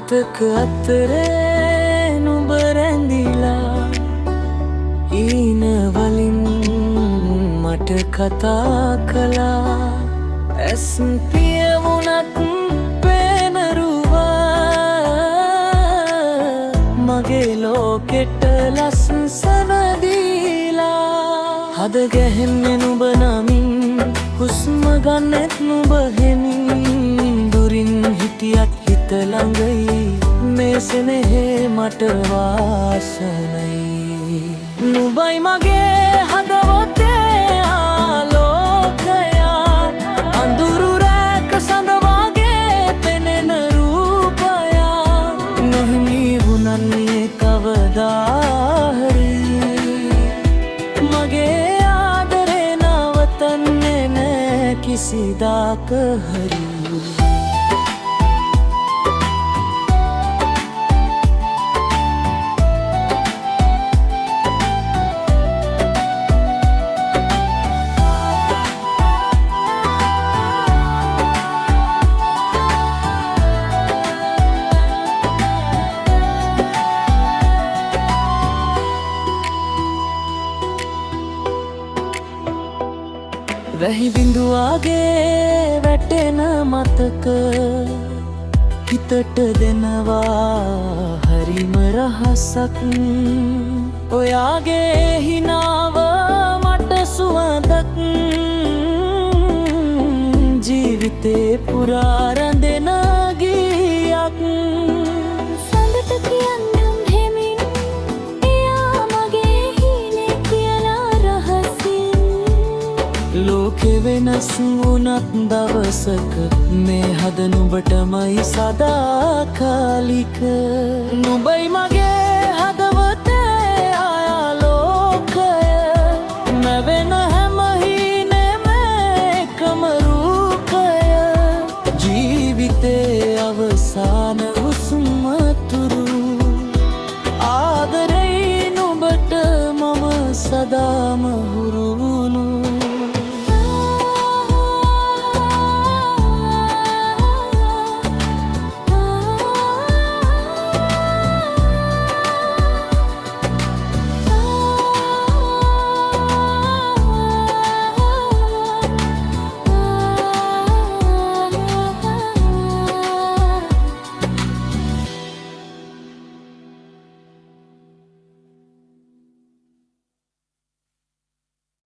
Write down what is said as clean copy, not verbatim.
මතක අතරේ නුඹ රැඳිලා ඊන වලින් මට කතා කළා ඇස් පිය වුණත් පේනරුවා මගේ ලෝකෙට ලස්සන දීලා හද ගැහෙන්නේ නුඹ නමින් හුස්ම ගන්නෙත් නුඹ හෙමින් දුරින් හිටියත් හිත ළඟයි මේ සෙනෙහේ මට වාසනයි නුඹයි මගේ හදවතේ ආලෝකය අඳුරු රැක සඳ වගේ පෙනෙන රූපය නොහිමි වුණන්නේ කවදා හරි මගේ ආදරේ නවතන්නේ නෑ කිසිදාක හරි වැහි බිඳුවාගේ වැටෙන මතක හිතට දෙනවා හරිම රහසක් ඔයාගේ හිනාව මට සුවඳක් ජීවිතේ පුරා රැඳෙන ගීයක් සඳට කියන්නම් හෙමින් එයා මගේ හීනේ කියලා රහසින් ලෝකෙ වෙනස් වුණත් දවසක මේ හද නුඹටමයි සදාකාලික නුඹයි මගේ